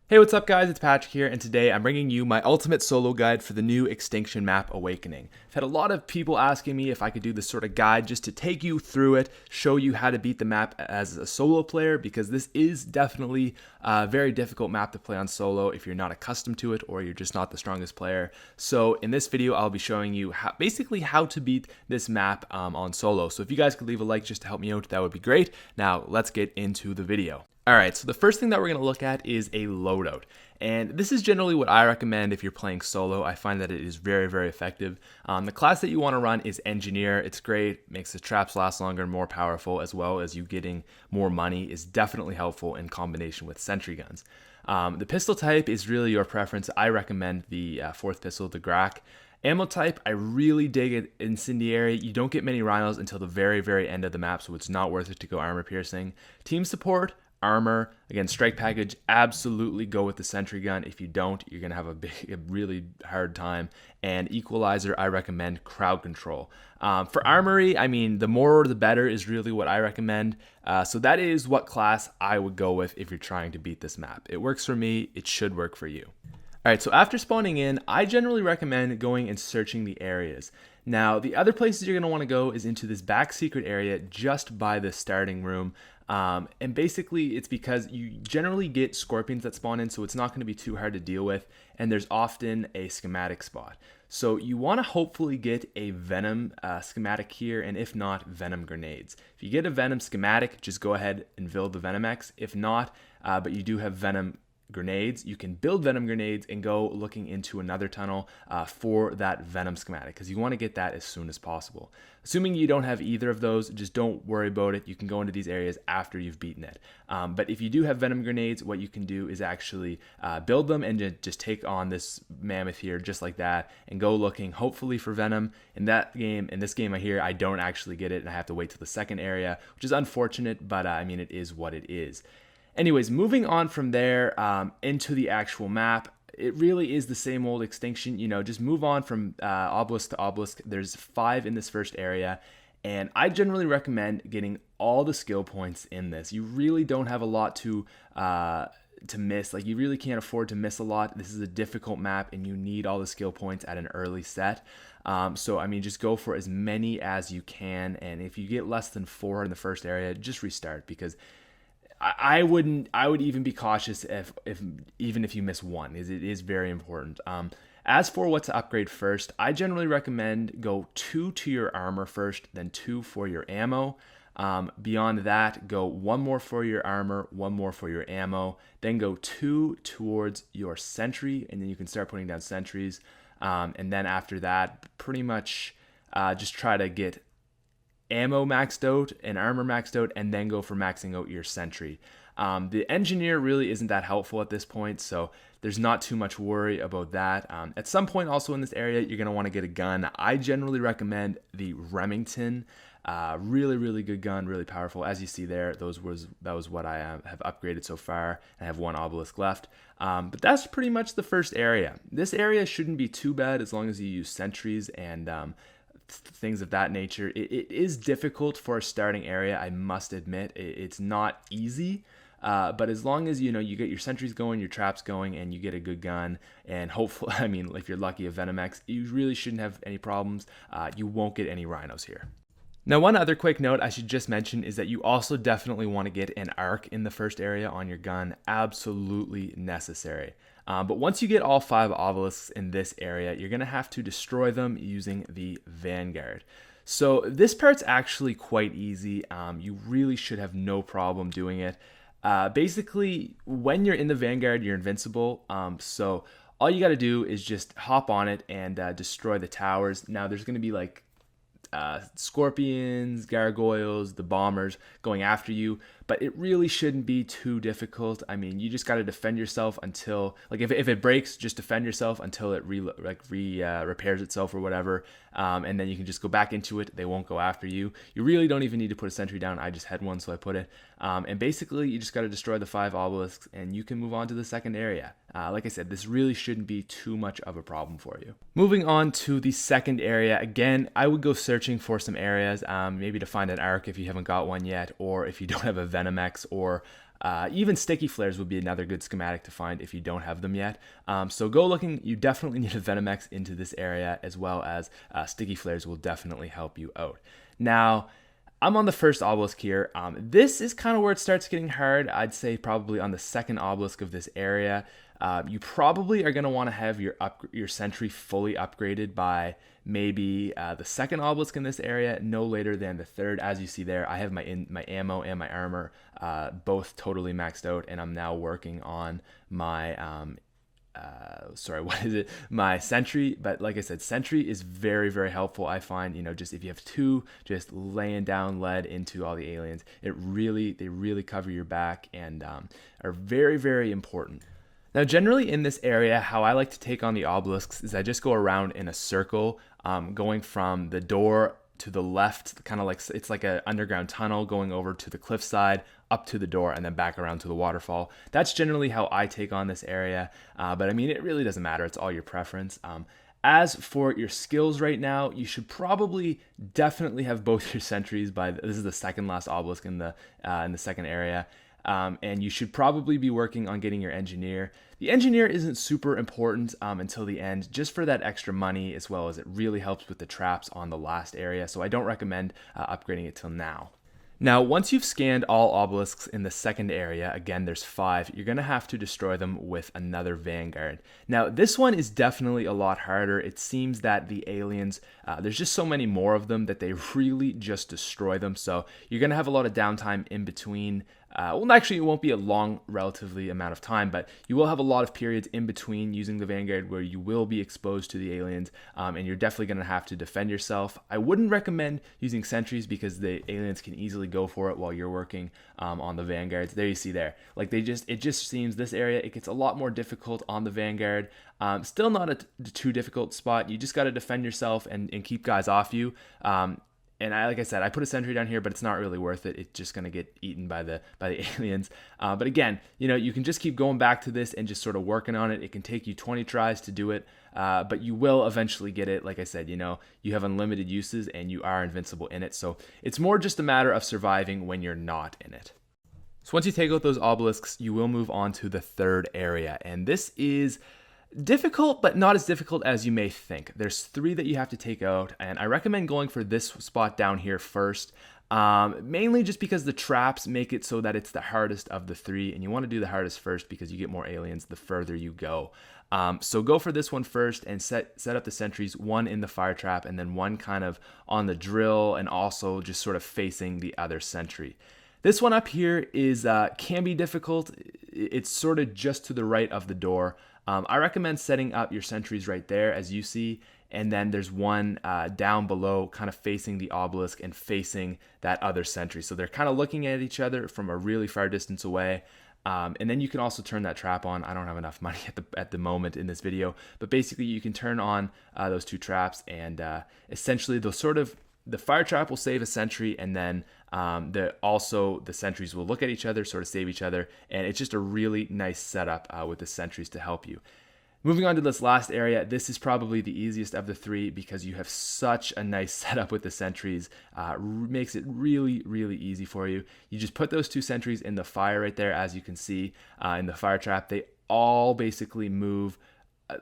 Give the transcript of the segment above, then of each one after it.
Hey, what's up guys? It's Patrick here, and today I'm bringing you my ultimate solo guide for the new Extinction map, Awakening. I've had a lot of people asking me if I could do this sort of guide just to take you through it, show you how to beat the map as a solo player, because this is definitely a very difficult map to play on solo if you're not accustomed to it or you're just not the strongest player. So in this video, I'll be showing you basically how to beat this map on solo. So if you guys could leave a like just to help me out, that would be great. Now let's get into the video. Alright, so the first thing that we're going to look at is a loadout. And this is generally what I recommend if you're playing solo. I find that it is very, very effective. The class that you want to run is Engineer. It's great, makes the traps last longer and more powerful, as well as you getting more money is definitely helpful in combination with sentry guns. The pistol type is really your preference. I recommend the fourth pistol, the Grak. Ammo type, I really dig it Incendiary. You don't get many rhinos until the very, very end of the map, so it's not worth it to go armor piercing. Team support, armor, again, strike package, absolutely go with the sentry gun. If you don't, you're gonna have a really hard time. And equalizer, I recommend crowd control. For armory, I mean, the more the better is really what I recommend. So that is what class I would go with if you're trying to beat this map. It works for me, it should work for you. Alright, so after spawning in, I generally recommend going and searching the areas. Now, the other places you're going to want to go is into this back secret area just by the starting room. And basically, it's because you generally get scorpions that spawn in, so it's not going to be too hard to deal with. And there's often a schematic spot. So you want to hopefully get a venom schematic here, and if not, venom grenades. If you get a venom schematic, just go ahead and build the Venom X. If not, but you do have venom grenades, you can build venom grenades and go looking into another tunnel for that venom schematic, because you want to get that as soon as possible. Assuming you don't have either of those, just don't worry about it. You can go into these areas after you've beaten it. But if you do have venom grenades, what you can do is actually build them and just take on this mammoth here just like that and go looking hopefully for venom. In this game here, I don't actually get it and I have to wait till the second area, which is unfortunate, but I mean, it is what it is. Anyways, moving on from there into the actual map, it really is the same old Extinction. You know, just move on from obelisk to obelisk. There's 5 in this first area, and I generally recommend getting all the skill points in this. You really don't have a lot to miss. Like, you really can't afford to miss a lot. This is a difficult map, and you need all the skill points at an early set. So, I mean, just go for as many as you can, and if you get less than 4 in the first area, just restart, because I would even be cautious even if you miss 1, as it is very important. As for what to upgrade first, I generally recommend go 2 to your armor first, then 2 for your ammo. Beyond that, go 1 more for your armor, 1 more for your ammo, then go 2 towards your sentry, and then you can start putting down sentries. And then after that, pretty much just try to get ammo maxed out and armor maxed out, and then go for maxing out your sentry. The engineer really isn't that helpful at this point, so there's not too much worry about that. At some point also in this area, you're going to want to get a gun. I generally recommend the Remington. Really, really good gun, really powerful. As you see there, that was what I have upgraded so far. I have 1 obelisk left. But that's pretty much the first area. This area shouldn't be too bad as long as you use sentries and things of that nature. It is difficult for a starting area, I must admit. It's not easy, but as long as you get your sentries going, your traps going, and you get a good gun, and hopefully, I mean, if you're lucky, a Venom X, you really shouldn't have any problems. You won't get any rhinos here. Now, one other quick note I should just mention is that you also definitely want to get an arc in the first area on your gun. Absolutely necessary. But once you get all 5 obelisks in this area, you're going to have to destroy them using the Vanguard. So this part's actually quite easy. You really should have no problem doing it. Basically, when you're in the Vanguard, you're invincible. So all you got to do is just hop on it and destroy the towers. Now, there's going to be like scorpions, gargoyles, the bombers going after you, but it really shouldn't be too difficult. I mean, you just got to defend yourself until, like, if it breaks, just defend yourself until it repairs itself or whatever, and then you can just go back into it. They won't go after you. You really don't even need to put a sentry down. I just had one, so I put it. And basically, you just got to destroy the 5 obelisks, and you can move on to the second area. Like I said, this really shouldn't be too much of a problem for you. Moving on to the second area, again, I would go searching for some areas, maybe to find an arc if you haven't got one yet, or if you don't have a Venom X, or Even sticky flares would be another good schematic to find if you don't have them yet. So go looking. You definitely need a Venomex into this area, as well as sticky flares will definitely help you out. Now, I'm on the first obelisk here. This is kind of where it starts getting hard. I'd say probably on the second obelisk of this area. You probably are going to want to have your sentry fully upgraded by maybe the second obelisk in this area, no later than the third. As you see there, I have my ammo and my armor both totally maxed out, and I'm now working on my my sentry. But like I said, sentry is very, very helpful. I find, just if you have two just laying down lead into all the aliens, they really cover your back and are very, very important. Now, generally in this area, how I like to take on the obelisks is I just go around in a circle, going from the door to the left, kind of like it's like an underground tunnel going over to the cliffside, up to the door, and then back around to the waterfall. That's generally how I take on this area, but I mean, it really doesn't matter. It's all your preference. As for your skills right now, you should probably definitely have both your sentries this is the second last obelisk in the second area. And you should probably be working on getting your engineer. The engineer isn't super important until the end, just for that extra money, as well as it really helps with the traps on the last area. So I don't recommend upgrading it till now. Now, once you've scanned all obelisks in the second area, again, there's 5, you're going to have to destroy them with another Vanguard. Now, this one is definitely a lot harder. It seems that the aliens, there's just so many more of them that they really just destroy them. So you're going to have a lot of downtime in between. Well, actually, it won't be a long, relatively amount of time, but you will have a lot of periods in between using the Vanguard where you will be exposed to the aliens, and you're definitely going to have to defend yourself. I wouldn't recommend using sentries because the aliens can easily go for it while you're working on the Vanguards. There you see there. Like it just seems this area, it gets a lot more difficult on the Vanguard. Still not a too difficult spot. You just got to defend yourself and keep guys off you. And like I said, I put a sentry down here, but it's not really worth it. It's just going to get eaten by the aliens. But again, you can just keep going back to this and just sort of working on it. It can take you 20 tries to do it, but you will eventually get it. Like I said, you have unlimited uses and you are invincible in it. So it's more just a matter of surviving when you're not in it. So once you take out those obelisks, you will move on to the third area. And this is difficult, but not as difficult as you may think. There's 3 that you have to take out, and I recommend going for this spot down here first, mainly just because the traps make it so that it's the hardest of the 3, and you want to do the hardest first because you get more aliens the further you go. So go for this one first and set up the sentries, 1 in the fire trap and then 1 kind of on the drill and also just sort of facing the other sentry. This one up here can be difficult. It's sort of just to the right of the door. I recommend setting up your sentries right there, as you see, and then there's 1 down below kind of facing the obelisk and facing that other sentry. So they're kind of looking at each other from a really far distance away. And then you can also turn that trap on. I don't have enough money at the moment in this video, but basically you can turn on those 2 traps, and essentially the fire trap will save a sentry, and then the sentries will look at each other, sort of save each other, and it's just a really nice setup with the sentries to help you. Moving on to this last area, this is probably the easiest of the 3 because you have such a nice setup with the sentries. Makes it really, really easy for you. You just put those 2 sentries in the fire right there, as you can see in the fire trap. They all basically move.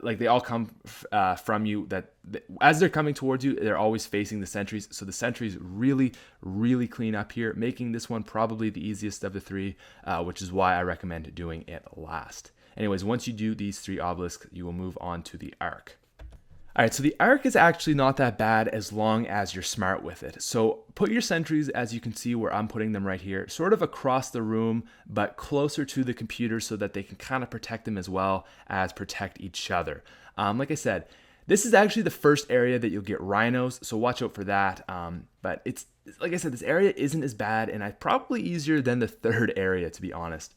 Like they all come from you, as they're coming towards you, they're always facing the sentries. So the sentries really, really clean up here, making this one probably the easiest of the 3, which is why I recommend doing it last. Anyways, once you do these 3 obelisks, you will move on to the arc. All right, so the arc is actually not that bad as long as you're smart with it. So put your sentries, as you can see where I'm putting them right here, sort of across the room, but closer to the computer so that they can kind of protect them as well as protect each other. Like I said, this is actually the first area that you'll get rhinos, so watch out for that. But it's like I said, this area isn't as bad, and probably easier than the third area, to be honest.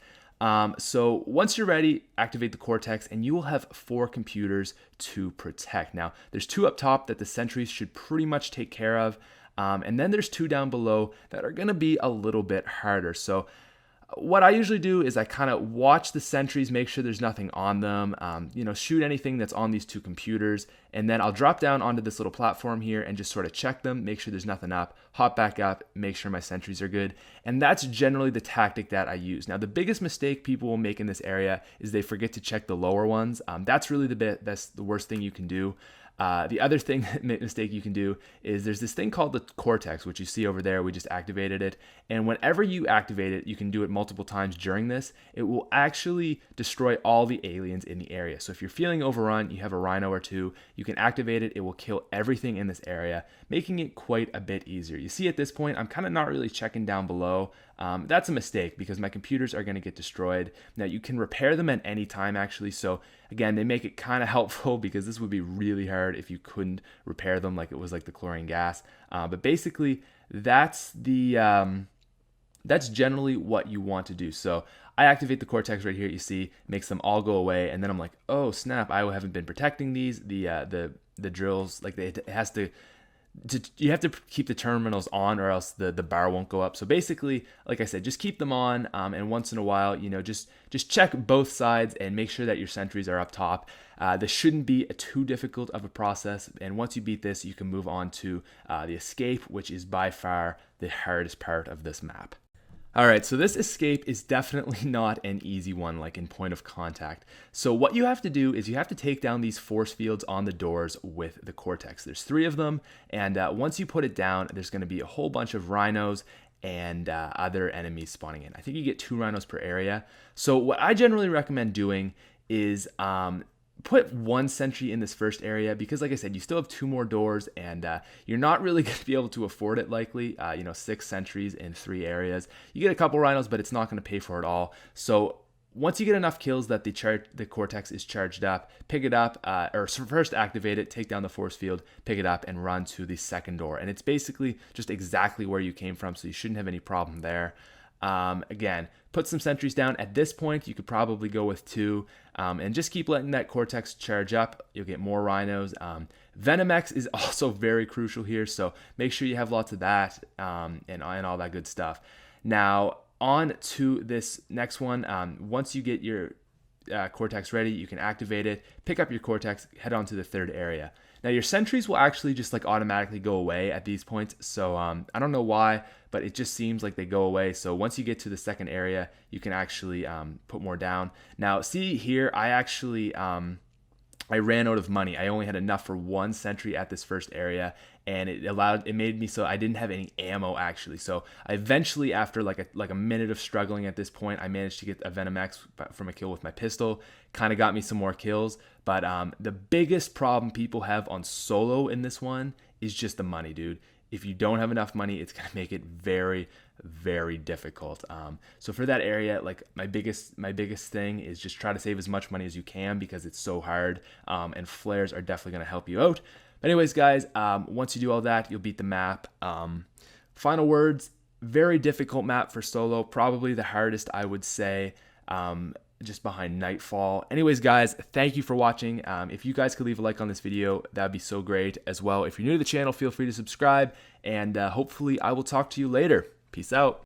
So once you're ready, activate the cortex and you will have 4 computers to protect. Now, there's 2 up top that the sentries should pretty much take care of. And then there's 2 down below that are going to be a little bit harder. So What I usually do is I kind of watch the sentries, make sure there's nothing on them, shoot anything that's on these two computers, and then I'll drop down onto this little platform here and just sort of check them, make sure there's nothing up, hop back up, make sure my sentries are good. And that's generally the tactic that I use. Now, the biggest mistake people will make in this area is they forget to check the lower ones. That's really the worst thing you can do. The other mistake you can do is there's this thing called the cortex, which you see over there. We just activated it. And whenever you activate it, you can do it multiple times during this. It will actually destroy all the aliens in the area. So if you're feeling overrun, you have a rhino or two, you can activate it. It will kill everything in this area, making it quite a bit easier. You see at this point, I'm kind of not really checking down below. That's a mistake because my computers are going to get destroyed. Now you can repair them at any time actually. So again, they make it kind of helpful because this would be really hard if you couldn't repair them like it was like the chlorine gas. But basically that's generally what you want to do. So I activate the cortex right here. You see, makes them all go away. And then I'm like, oh snap, I haven't been protecting these. The drills, like it has to, you have to keep the terminals on or else the bar won't go up. So basically, like I said, just keep them on, and once in a while, just check both sides and make sure that your sentries are up top. This shouldn't be too difficult of a process, and once you beat this, you can move on to the escape, which is by far the hardest part of this map. All right, so this escape is definitely not an easy one, like in point of contact. So what you have to do is you have to take down these force fields on the doors with the cortex. There's 3 of them, and once you put it down, there's going to be a whole bunch of rhinos and other enemies spawning in. I think you get 2 rhinos per area. So what I generally recommend doing is put 1 sentry in this first area because, like I said, you still have 2 more doors, and you're not really going to be able to afford it likely. 6 sentries in 3 areas. You get a couple rhinos, but it's not going to pay for it all. So once you get enough kills that the cortex is charged up, pick it up, or first activate it, take down the force field, pick it up, and run to the second door. And it's basically just exactly where you came from, so you shouldn't have any problem there. Again, put some sentries down. At this point, you could probably go with 2, and just keep letting that cortex charge up. You'll get more rhinos. Venom X is also very crucial here, so make sure you have lots of that, and all that good stuff. Now, on to this next one. Once you get your cortex ready, you can activate it, pick up your cortex, head on to the 3rd area. Now your sentries will actually just like automatically go away at these points. So I don't know why, but it just seems like they go away. So once you get to the 2nd area, you can actually put more down. Now see here, I actually I ran out of money. I only had enough for 1 sentry at this first area, and it made me so I didn't have any ammo actually. So I eventually, after like a minute of struggling at this point, I managed to get a Venom X from a kill with my pistol. Kind of got me some more kills. But the biggest problem people have on solo in this one is just the money, dude. If you don't have enough money, it's gonna make it very, very difficult. So for that area, like my biggest thing is just try to save as much money as you can because it's so hard. And flares are definitely gonna help you out. But anyways, guys, once you do all that, you'll beat the map. Final words: very difficult map for solo. Probably the hardest, I would say. Just behind Nightfall. Anyways, guys, thank you for watching. If you guys could leave a like on this video, that'd be so great. As well, if you're new to the channel, feel free to subscribe, and hopefully I will talk to you later. Peace out.